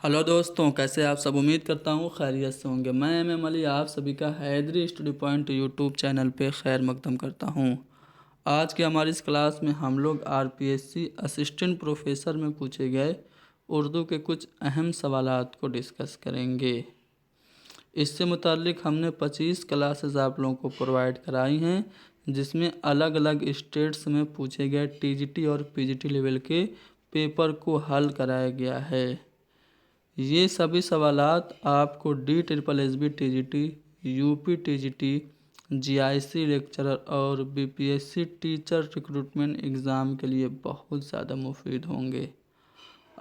Hello दोस्तों, कैसे आप सब। उम्मीद करता हूँ खैरियत से होंगे। मैं अली आप सभी का Haidari study point YouTube channel पे खैर मकदम करता हूँ। आज की हमारी इस क्लास में हम लोग आरपीएससी असिस्टेंट प्रोफेसर में पूछे गए उर्दू के कुछ अहम सवालात को डिस्कस करेंगे। इससे मुताल्लिक हमने 25 क्लासेस आप लोगों को प्रोवाइड कराई हैं, जिसमें अलग अलग स्टेट्स में पूछे गए टीजीटी और पीजीटी लेवल के पेपर को हल कराया गया है। ये सभी सवालात आपको DSSB TGT, UP TGT, GIC lecturer और BPSC टीचर रिक्रूटमेंट एग्ज़ाम के लिए बहुत ज़्यादा मुफीद होंगे।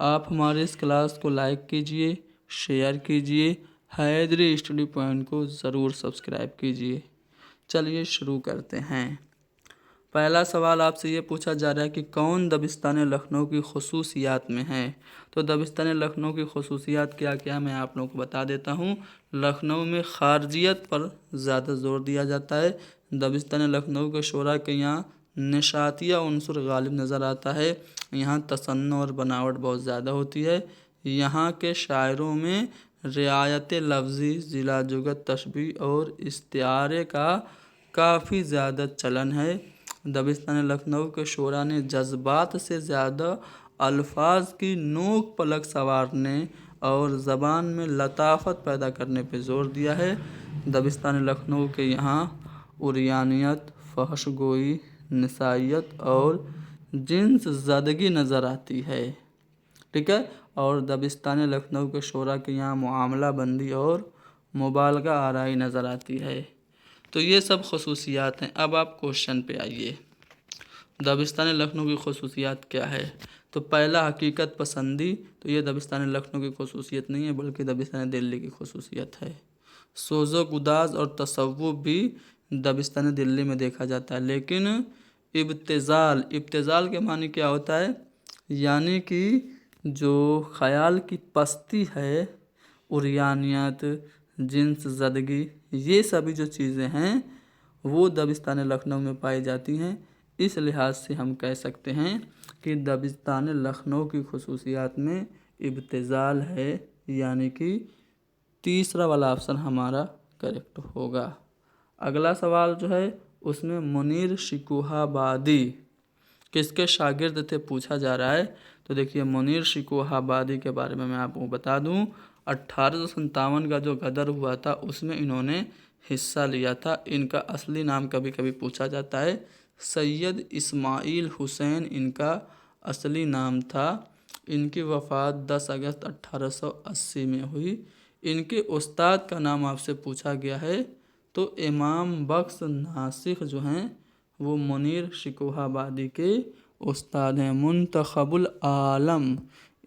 आप हमारे इस क्लास को लाइक कीजिए, शेयर कीजिए, हैदरी स्टडी पॉइंट को ज़रूर सब्सक्राइब कीजिए। चलिए शुरू करते हैं। पहला सवाल आपसे ये पूछा जा रहा है कि कौन दबिस्तान लखनऊ की खसूसियात में है। तो दबिस्तान लखनऊ की खसूसियात क्या क्या मैं आप लोगों को बता देता हूँ। लखनऊ में खारजियत पर ज़्यादा जोर दिया जाता है। दबिस्तान लखनऊ के शोरा के यहाँ नशातिया उनसुर गालिब नज़र आता है। यहाँ तसन्नुअ और बनावट बहुत ज़्यादा होती है। यहाँ के शायरों में रियायत लफ्ज़ी, ज़िला जुगत, तशबीह और इस्तिआरे का काफ़ी ज़्यादा चलन है। दबिस्तान लखनऊ के शोरा ने जज्बात से ज़्यादा अल्फाज की नोक पलक संवारने और ज़बान में लताफत पैदा करने पर जोर दिया है। दबिस्तान लखनऊ के यहाँ उरियानियत, फहश गोई, निसाइयत और जिन्स ज़दगी नज़र आती है। ठीक है। और दबिस्तान लखनऊ के शोरा के यहाँ मुआमला बंदी और मुबालगा आराई नज़र आती है। तो ये सब खसूसियात हैं। अब आप क्वेश्चन पे आइए। दबिस्तान लखनऊ की खसूसियात क्या है। तो पहला हकीकत पसंदी। तो ये दबिस्तान लखनऊ की खसूसियत नहीं है, बल्कि दबिस्तान दिल्ली की खसूसियत है। सोज़ो गुदाज और तसव्वुफ़ भी दबिस्तान दिल्ली में देखा जाता है। लेकिन इब्तिज़ाल के मानी क्या होता है, यानी कि जो ख़याल की पस्ती है, उरियानियत, जिन्स ज़दगी, ये सभी जो चीज़ें हैं वो दबिस्तान लखनऊ में पाई जाती हैं। इस लिहाज से हम कह सकते हैं कि दबिस्तान लखनऊ की खसूसियात में इब्तिज़ाल है, यानी कि तीसरा वाला ऑप्शन हमारा करेक्ट होगा। अगला सवाल जो है उसमें मुनीर शिकोहाबादी किसके शागिर्द थे पूछा जा रहा है। तो देखिए, मुनीर शिकोहाबादी के बारे में मैं आपको बता दूं, 1857 का जो गदर हुआ था उसमें इन्होंने हिस्सा लिया था। इनका असली नाम कभी कभी पूछा जाता है, सैयद इस्माइल हुसैन इनका असली नाम था। इनकी वफ़ात 10 अगस्त 1880 में हुई। इनके उस्ताद का नाम आपसे पूछा गया है, तो इमाम बख्श नासिख जो हैं वो मुनीर शिकोहाबादी के उस्ताद हैं। मुंतखबुल आलम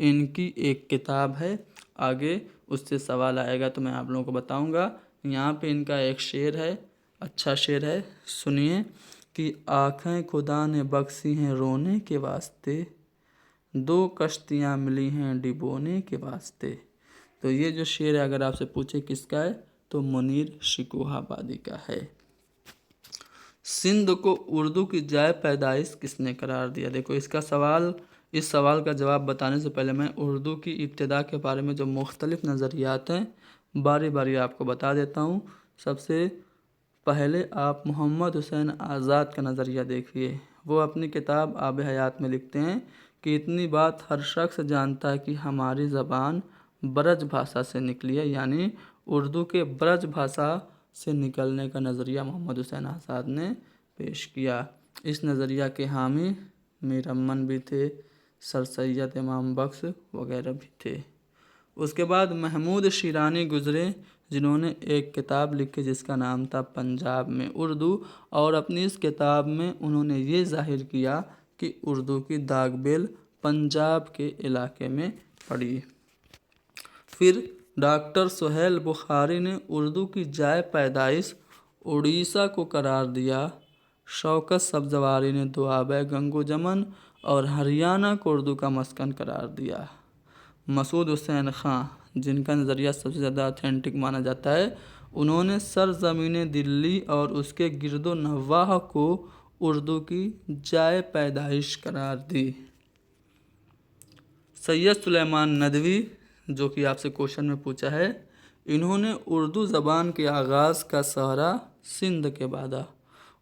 इनकी एक किताब है। आगे उससे सवाल आएगा तो मैं आप लोगों को बताऊंगा। यहाँ पे इनका एक शेर है, अच्छा शेर है, सुनिए कि आँखें खुदा ने बख्शी हैं रोने के वास्ते, दो कश्तियाँ मिली हैं डिबोने के वास्ते। तो ये जो शेर है अगर आपसे पूछे किसका है, तो मुनीर शिकोहाबादी का है। सिंध को उर्दू की जाए पैदाइश किसने करार दिया। देखो इस सवाल का जवाब बताने से पहले मैं उर्दू की इब्तिदा के बारे में जो मुख्तलिफ नज़रियात हैं बारी बारी आपको बता देता हूँ। सबसे पहले आप मोहम्मद हुसैन आज़ाद का नज़रिया देखिए। वो अपनी किताब आब हयात में लिखते हैं कि इतनी बात हर शख्स जानता है कि हमारी ज़बान ब्रज भाषा से निकली है, यानी उर्दू के ब्रज भाषा से निकलने का नज़रिया मोहम्मद हुसैन आज़ाद ने पेश किया। इस नज़रिया के हामी मीर अमन भी थे, सर सैयद इमाम बख्श वगैरह भी थे। उसके बाद महमूद शिरानी गुज़रे, जिन्होंने एक किताब लिखी जिसका नाम था पंजाब में उर्दू, और अपनी इस किताब में उन्होंने ये ज़ाहिर किया कि उर्दू की दागबेल पंजाब के इलाके में पड़ी। फिर डॉक्टर सुहेल बुखारी ने उर्दू की जाए पैदाइश उड़ीसा को करार दिया। शौकत सब्ज़वारी ने दुआबे गंगोजमन और हरियाणा को उर्दू का मस्कन करार दिया। मसूद हुसैन ख़ां, जिनका नज़रिया सबसे ज़्यादा ऑथेंटिक माना जाता है, उन्होंने सरज़मीन दिल्ली और उसके गिरदो नवाह को उर्दू की जाए पैदाइश करार दी। सैयद सुलेमान नदवी जो कि आपसे क्वेश्चन में पूछा है, इन्होंने उर्दू ज़बान के आगाज़ का सहरा सिंध के बादा।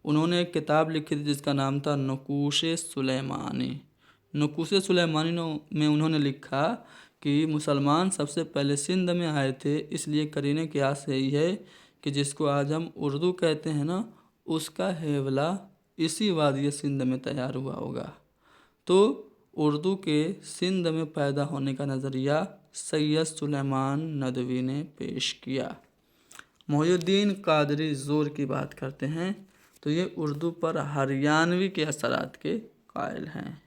उन्होंने एक किताब लिखी थी जिसका नाम था नक़ूश सुलेमानी। नक़ूश सुलेमानी में उन्होंने लिखा कि मुसलमान सबसे पहले सिंध में आए थे, इसलिए करीने क़ियास यही है कि जिसको आज हम उर्दू कहते हैं ना, उसका हेवला इसी वादी सिंध में तैयार हुआ होगा। तो उर्दू के सिंध में पैदा होने का नज़रिया सैयद सुलेमान नदवी ने पेश किया। मोहिउद्दीन कादरी ज़ोर की बात करते हैं तो ये उर्दू पर हरियाणवी के असरात के कायल हैं।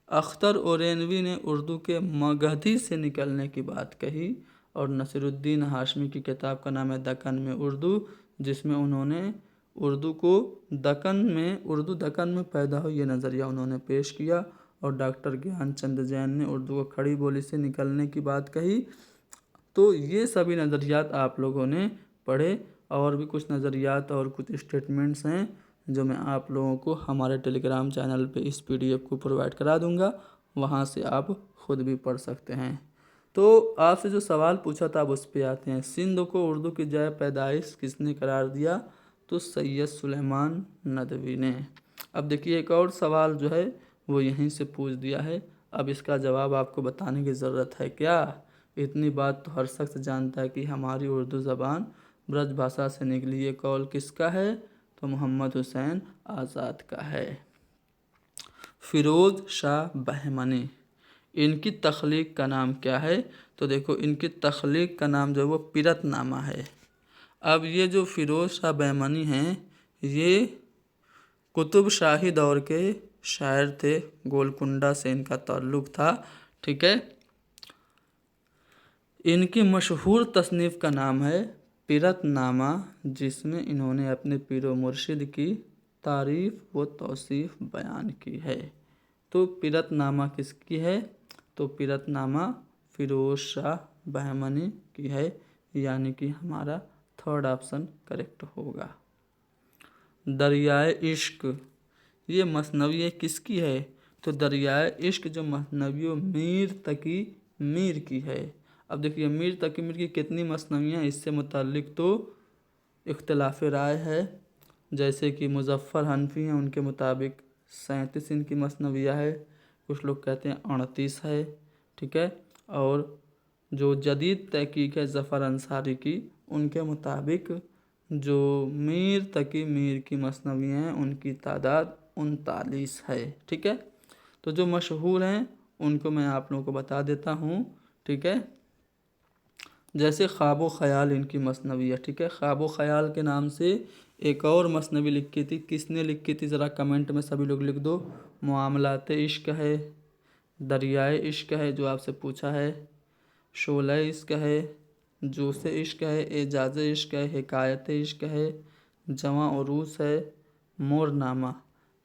अख्तर औरैनवी ने उर्दू के मगधी से निकलने की बात कही, और नसीरुद्दीन हाशमी की किताब का नाम है दक्कन में उर्दू, जिसमें उन्होंने उर्दू दक्कन में पैदा हो ये नज़रिया उन्होंने पेश किया। और डॉक्टर ज्ञानचंद जैन ने उर्दू को खड़ी बोली से निकलने की बात कही। तो ये सभी नज़रियात आप लोगों ने पढ़े, और भी कुछ नज़रियात और कुछ स्टेटमेंट्स हैं जो मैं आप लोगों को हमारे टेलीग्राम चैनल पे इस PDF को प्रोवाइड करा दूंगा, वहाँ से आप खुद भी पढ़ सकते हैं। तो आपसे जो सवाल पूछा था अब उस पे आते हैं। सिंध को उर्दू की जय पैदाइश किसने करार दिया? तो सैयद सुलेमान नदवी ने। अब देखिए एक और सवाल जो है वो यहीं से पूछ दिया है, अब इसका जवाब आपको बताने की ज़रूरत है क्या? इतनी बात तो हर शख्स जानता है कि हमारी उर्दू ज़बान ब्रज भाषा से निकली। ये कौल किसका है? तो मोहम्मद हुसैन आज़ाद का है। फ़िरोज़ शाह बहमनी, इनकी तख्लीक का नाम क्या है? तो देखो इनकी तख्लीक का नाम जो है वो पीरतनामा है। अब ये जो फ़िरोज़ शाह बहमनी हैं ये कुतुब शाही दौर के शायर थे, गोलकुंडा से इनका ताल्लुक़ था, ठीक है। इनकी मशहूर तसनीफ़ का नाम है पीरतनामा, जिसमें इन्होंने अपने पीर व मुर्शिद की तारीफ़ व तौसीफ़ बयान की है। तो पीरतनामा किसकी है? तो पीरतनामा फ़िरोज़ शाह बहमनी की है, यानी कि हमारा थर्ड ऑप्शन करेक्ट होगा। दरियाए इश्क, ये मसनवी किसकी है? तो दरियाए इश्क जो मसनवी मीर तकी मीर की है। अब देखिए मीर तकी मीर की कितनी मसनवियाँ, इससे मुताल्लिक़ तो इख्तिलाफ़ राय है। जैसे कि मुज़फ़्फ़र हनफी हैं, उनके मुताबिक 37 इनकी मसनविया है, कुछ लोग कहते हैं 38 है, ठीक है। और जो जदीद तहकीक है ज़फ़र अंसारी की, उनके मुताबिक जो मीर तकी मीर की मसनवियाँ हैं उनकी तादाद 39 है, ठीक है। तो जो मशहूर हैं उनको मैं आप लोगों को बता देता हूँ, ठीक है। जैसे ख्वाब व ख़याल इनकी मसनवी है, ठीक है। ख्वाब व ख़याल के नाम से एक और मसनवी लिखी थी, किसने लिखी थी ज़रा कमेंट में सभी लोग लिख दो। मामलात इश्क है, दरियाए इश्क है जो आपसे पूछा है, शोला इश्क है, जोश इश्क है, एजाज़ इश्क है, हिकायत इश्क है, जवां उरूस है, मोरनामा।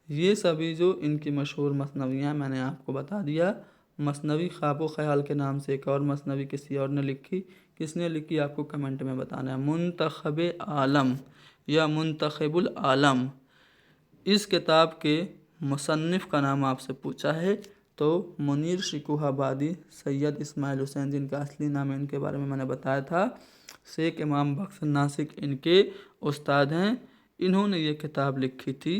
ये सभी जो इनकी मशहूर मसनवियाँ मैंने आपको बता दिया। मसनवी ख्वाब व ख़याल के नाम से एक और मसनवी किसी और ने लिखी, किसने लिखी आपको कमेंट में बताना है। मुंतखब आलम या मुंतखबुल आलम, इस किताब के मुसन्निफ़ का नाम आपसे पूछा है तो मुनीर शिकोहाबादी सैयद इस्माइल हुसैन, जिनका असली नाम है इनके बारे में मैंने बताया था, शेख इमाम बख्श नासिक इनके उस्ताद हैं। इन्होंने ये किताब लिखी थी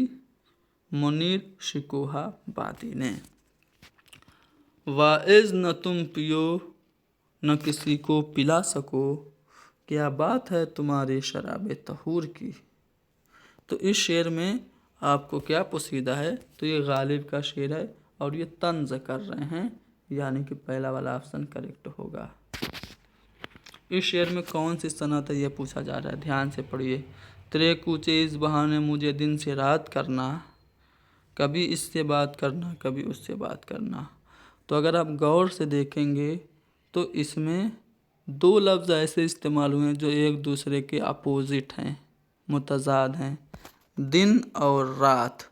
मुनीर शिकोहाबादी ने। वाइज़ न तुम पियो न किसी को पिला सको, क्या बात है तुम्हारी शराब तहूर की। तो इस शेर में आपको क्या पोशीदा है? तो ये गालिब का शेर है और ये तंज कर रहे हैं, यानी कि पहला वाला ऑप्शन करेक्ट होगा। इस शेर में कौन सी सनत है ये पूछा जा रहा है, ध्यान से पढ़िए। तेरे कूचे इस बहाने मुझे दिन से रात करना, कभी इससे बात करना कभी उससे बात करना। तो अगर आप गौर से देखेंगे तो इसमें दो लफ्ज़ ऐसे इस्तेमाल हुए हैं जो एक दूसरे के अपोजिट हैं, मुतज़ाद हैं, दिन और रात।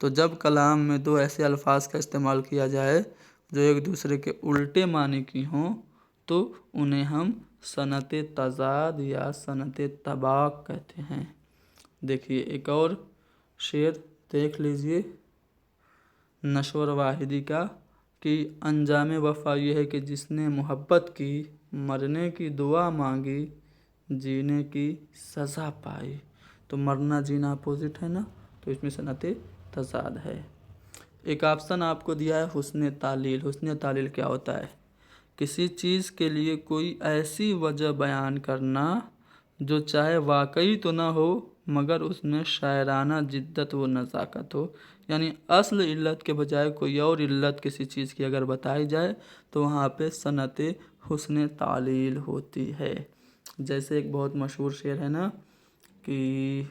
तो जब कलाम में दो ऐसे अल्फाज का इस्तेमाल किया जाए जो एक दूसरे के उल्टे माने की हों तो उन्हें हम सनत तज़ाद या सनत तबाक कहते हैं। देखिए एक और शेर देख लीजिए नश्वर वाहिदी का, कि अंजाम वफा ये है कि जिसने मोहब्बत की, मरने की दुआ मांगी, जीने की सज़ा पाई। तो मरना जीना अपोजिट है ना, तो इसमें सनत तज़ाद है। एक ऑप्शन आपको दिया है हुस्न तालील। हुस्न तालील क्या होता है? किसी चीज़ के लिए कोई ऐसी वजह बयान करना जो चाहे वाकई तो ना हो मगर उसमें शायराना जिद्दत व नज़ाकत हो। यानी असल इल्लत के बजाय कोई और इल्लत किसी चीज़ की अगर बताई जाए तो वहाँ पे सनत हुस्न तालील होती है। जैसे एक बहुत मशहूर शेर है ना कि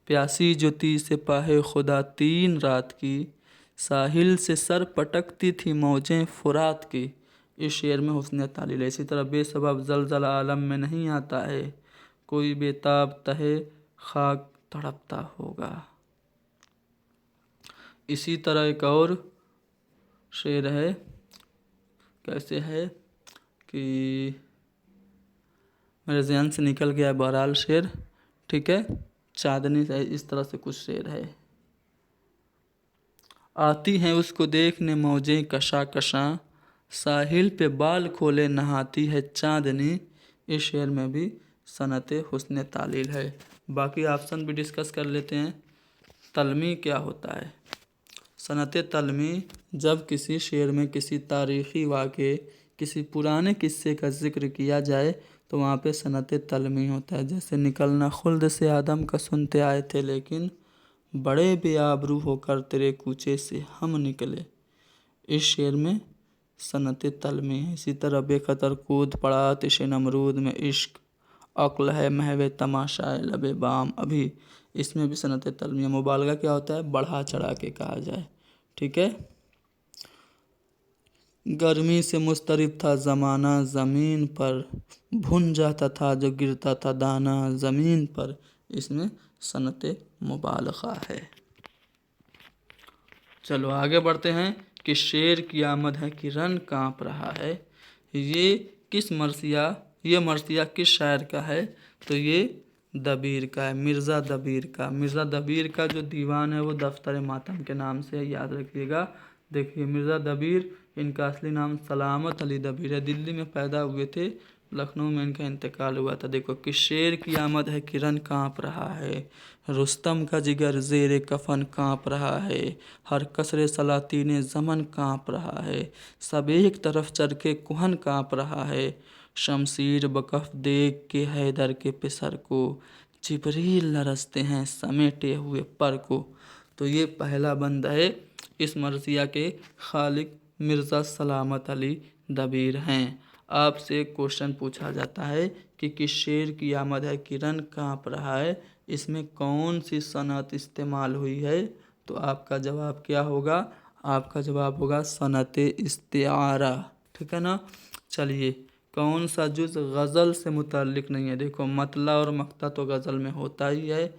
प्यासी जो थी सिपाहे खुदा 3 रात की, साहिल से सर पटकती थी मौजें फुरात की। इस शेर में हुस्न तालील है। इसी तरह बेसबब ज़लज़ला आलम में नहीं आता है, कोई बेताब तहे खाक तड़पता होगा। इसी तरह एक और शेर है, कैसे है कि मेरे ज़हन से निकल गया बहरहाल शेर, ठीक है। चांदनी से इस तरह से कुछ शेर है। आती हैं उसको देखने मौजें कशा कशा, साहिल पे बाल खोले नहाती है चांदनी। इस शेर में भी सनत हुस्न तालील है। बाकी ऑप्शन भी डिस्कस कर लेते हैं। तलमी क्या होता है? सनत तलमी जब किसी शेर में किसी तारीख़ी वाक़े, किसी पुराने किस्से का ज़िक्र किया जाए तो वहाँ पे सनत तलमी होता है। जैसे निकलना खुल्द से आदम का सुनते आए थे लेकिन बड़े बेआबरू होकर तेरे कूचे से हम निकले। इस शेर में सनत तलमी है। इसी तरह बेखतर कूद पड़ा आतिश नमरूद में इश्क, अक्ल है महवे तमाशाए लबे बाम अभी। इसमें भी सनत तलमी है। मुबालगा क्या होता है? बढ़ा चढ़ा के कहा जाए, ठीक है। गर्मी से मुस्तरिब था ज़माना ज़मीन पर, भुन जाता था जो गिरता था दाना ज़मीन पर। इसमें सनत मुबालगा है। चलो आगे बढ़ते हैं कि शेर की आमद है कि रन काँप रहा है। ये किस मरसिया, ये मरसिया किस शायर का है? तो ये दबीर का है, मिर्ज़ा दबीर का। मिर्ज़ा दबीर का जो दीवान है वो दफ्तर मातम के नाम से याद रखिएगा। देखिए मिर्ज़ा दबीर, इनका असली नाम सलामत अली दबीर है। दिल्ली में पैदा हुए थे, लखनऊ में इनका इंतकाल हुआ था। देखो कि शेर की आमद है कि रन काँप रहा है, रुस्तम का जिगर ज़ेरे कफन काँप रहा है, हर कसरे सलातीने ज़मन काँप रहा है, सब एक तरफ चरके कुहन काँप रहा है, शमशीर बकफ देख के हैदर के पिसर को, जिबरील लरसते हैं समेटे हुए पर को। तो ये पहला बंद है। इस मरसिया के खालिक मिर्ज़ा सलामत अली दबीर हैं। आपसे एक क्वेश्चन पूछा जाता है कि किस शेर की आमद है कि रन काँप रहा है, इसमें कौन सी सनत इस्तेमाल हुई है? तो आपका जवाब क्या होगा? आपका जवाब होगा सनत इस्तिआरा, ठीक है ना। चलिए, कौन सा जुज़ गज़ल से मुताल्लिक़ नहीं है? देखो मतला और मक्ता तो गज़ल में होता ही है,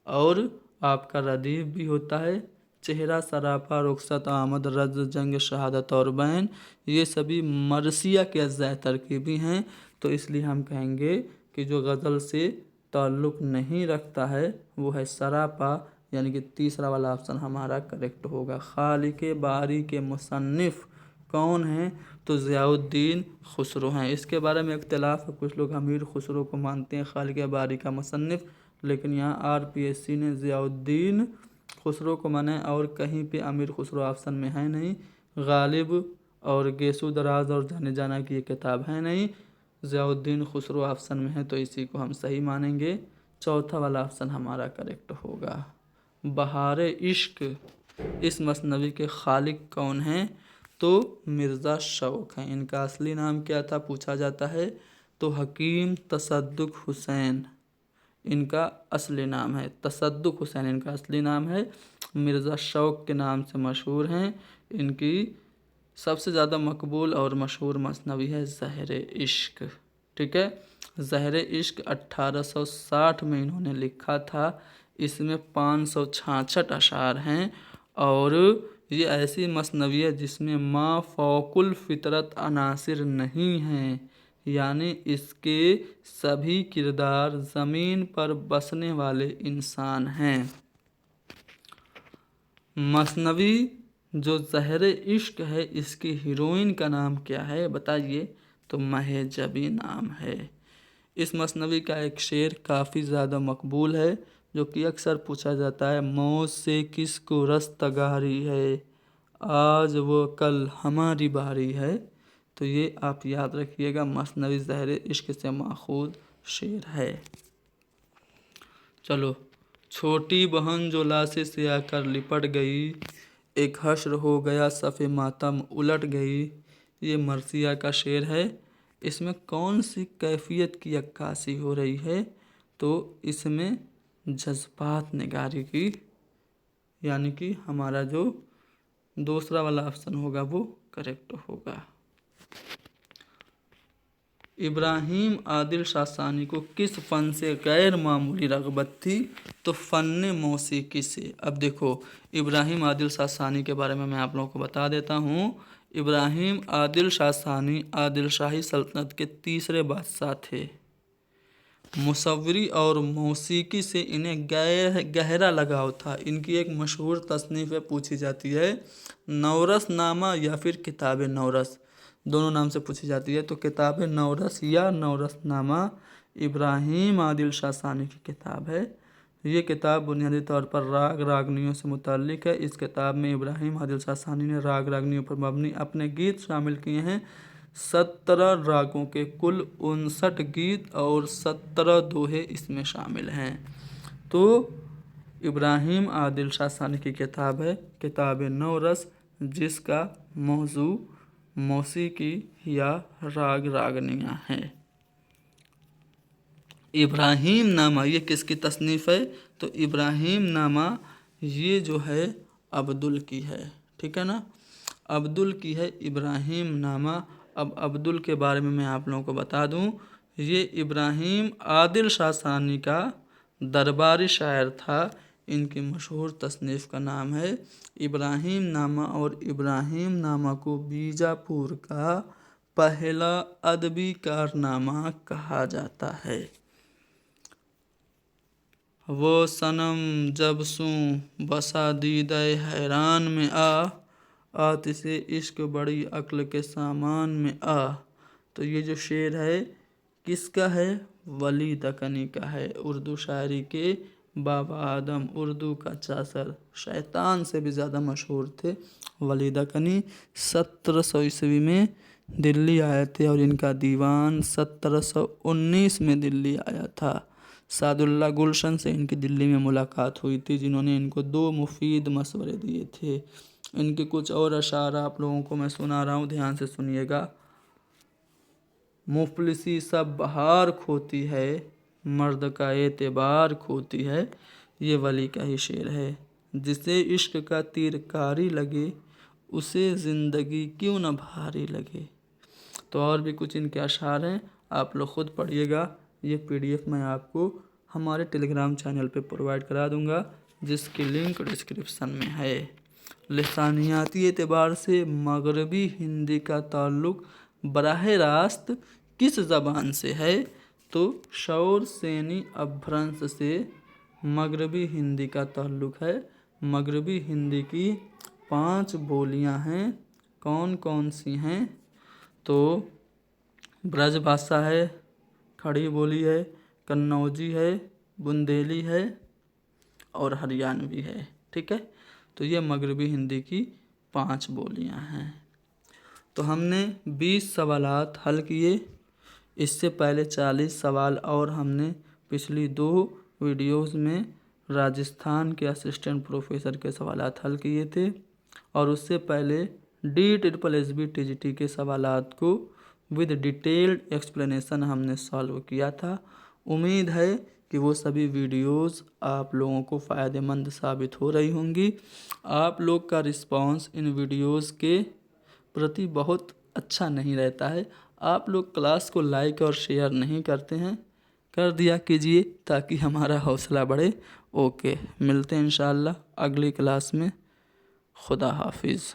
और आपका रदीफ भी होता है, चेहरा सरापा रुखसत आमद रज जंग शहादत और बैन, ये सभी मरसिया के अज्ज़ाए तरकीबी हैं। तो इसलिए हम कहेंगे कि जो गज़ल से ताल्लुक़ नहीं रखता है वो है सरापा, यानी कि तीसरा वाला ऑप्शन हमारा करेक्ट होगा। खालिक बारी के मुसन्निफ़ कौन हैं? तो ज़ियाउद्दीन खुसरो हैं। इसके बारे में इख्तिलाफ़ है, कुछ लोग अमीर खुसरो को मानते हैं खालिक बारी का मुसन्निफ़, लेकिन यहाँ RPSC ने ज़ियाउद्दीन खुसरो को माना है और कहीं पे अमीर खुसरो ऑप्शन में है नहीं। गालिब और गेसु दराज और जाने जाना की ये किताब है नहीं, ज़ियाउद्दीन खुसरो ऑप्शन में है, तो इसी को हम सही मानेंगे। चौथा वाला ऑप्शन हमारा करेक्ट होगा। बहार इश्क, इस मसनवी के खालिक कौन हैं? तो मिर्ज़ा शौक़ हैं। इनका असली नाम क्या था पूछा जाता है, तो हकीम तसद्दुक़ हुसैन इनका असली नाम है। तसद्दुक़ हुसैन इनका असली नाम है, मिर्ज़ा शौक़ के नाम से मशहूर हैं। इनकी सबसे ज़्यादा मकबूल और मशहूर मसनवी है ज़हर इश्क, ठीक है। ज़हर इश्क 1860 में इन्होंने लिखा था। इसमें 566 अशार हैं और ये ऐसी मसनवी है जिसमें मा फ़ौकुल फ़ितरत अनासिर नहीं हैं, यानी इसके सभी किरदार ज़मीन पर बसने वाले इंसान हैं। मसनवी जो ज़हर इश्क है इसकी हीरोइन का नाम क्या है बताइए। तो महजबी नाम है। इस मसनवी का एक शेर काफ़ी ज़्यादा मकबूल है जो कि अक्सर पूछा जाता है, मौत से किसको रस्तगारी है, आज वो कल हमारी बारी है। तो ये आप याद रखिएगा, मसनवी ज़हर इश्क से माखूद शेर है। चलो, छोटी बहन जो लाशे से आकर लिपट गई, एक हश्र हो गया सफ़े मातम उलट गई। ये मरसिया का शेर है। इसमें कौन सी कैफियत की अक्कासी हो रही है? तो इसमें जज्बात निगारी की, यानी कि हमारा जो दूसरा वाला ऑप्शन होगा वो करेक्ट होगा। इब्राहिम आदिल शासानी को किस फ़न से गैर मामूली रग़बत थी? तो फ़न मौसीकी से। अब देखो, इब्राहिम आदिल शासानी के बारे में मैं आप लोगों को बता देता हूँ। इब्राहिम आदिल शासानी आदिल शाही सल्तनत के तीसरे बादशाह थे। मुसव्वरी और मौसीकी से इन्हें गहरा लगाव था। इनकी एक मशहूर तसनीफ़ पूछी जाती है, नौरस नामा या फिर किताब नौरस, दोनों नाम से पूछी जाती है। तो किताब नौरस या नौरस नामा इब्राहिम आदिल शासानी की किताब है। ये किताब बुनियादी तौर पर राग रागनियों से मुताल्लिक़ है। इस किताब में इब्राहिम आदिल शासानी ने राग रागनियों पर मबनी अपने गीत शामिल किए हैं। 17 रागों के कुल 59 गीत और 17 दोहे इसमें शामिल हैं। तो इब्राहिम आदिल शासानी की किताब है किताब नौरस, जिसका मौजू मौसीकी या राग रागनियाँ हैं। इब्राहिम नामा ये किसकी तसनीफ़ है? तो इब्राहिम नामा ये जो है अब्दुल की है, ठीक है ना, अब्दुल की है इब्राहिम नामा। अब अब्दुल के बारे में मैं आप लोगों को बता दूं, ये इब्राहिम आदिल शासानी का दरबारी शायर था। इनकी मशहूर तसनीफ़ का नाम है इब्राहिम नामा, और इब्राहिम नामा को बीजापुर का पहला अदबी कारनामा कहा जाता है। वो सनम जब सूं बसा दीदे हैरान में आतिशे इश्क बड़ी अक्ल के सामान में आ। तो ये जो शेर है किसका है? वली दकनी का है। उर्दू शायरी के बाबा आदम, उर्दू का चासर, शैतान से भी ज़्यादा मशहूर थे वली दकनी। 1700 ईस्वी में दिल्ली आए थे और इनका दीवान 1719 में दिल्ली आया था। सादुल्ला गुलशन से इनकी दिल्ली में मुलाकात हुई थी, जिन्होंने इनको 2 मुफीद मशवरे दिए थे। इनके कुछ और अशार आप लोगों को मैं सुना रहा हूँ, ध्यान से सुनिएगा। मुफलिसी सब बहार खोती है, मर्द का एतबार खोती है। ये वली का ही शेर है। जिसे इश्क का तीर कारी लगे, उसे ज़िंदगी क्यों न भारी लगे। तो और भी कुछ इनके अशार हैं, आप लोग ख़ुद पढ़िएगा। ये PDF मैं आपको हमारे टेलीग्राम चैनल पे प्रोवाइड करा दूंगा, जिसकी लिंक डिस्क्रिप्शन में है। लिसानियाती एतबार से मगरबी हिंदी का ताल्लुक़ बराह रास्त किस ज़बान से है? तो शौर सेनी अभ्रंश से मगरबी हिंदी का ताल्लुक़ है। मगरबी हिंदी की 5 बोलियां हैं। कौन कौन सी हैं? तो ब्रज भाषा है, खड़ी बोली है, कन्नौजी है, बुंदेली है और हरियाणवी है, ठीक है। तो ये मगरबी हिंदी की 5 बोलियां हैं। तो हमने 20 सवालात हल किए। इससे पहले 40 सवाल और हमने पिछली 2 वीडियोस में राजस्थान के असिस्टेंट प्रोफेसर के सवालात हल किए थे, और उससे पहले DSSB TGT के सवालात को विद डिटेल्ड एक्सप्लेनेशन हमने सॉल्व किया था। उम्मीद है कि वो सभी वीडियोस आप लोगों को फ़ायदेमंद साबित हो रही होंगी। आप लोग का रिस्पांस इन वीडियोस के प्रति बहुत अच्छा नहीं रहता है। आप लोग क्लास को लाइक और शेयर नहीं करते हैं, कर दिया कीजिए ताकि हमारा हौसला बढ़े। ओके, मिलते हैं इंशाअल्लाह अगली क्लास में। खुदा हाफिज़।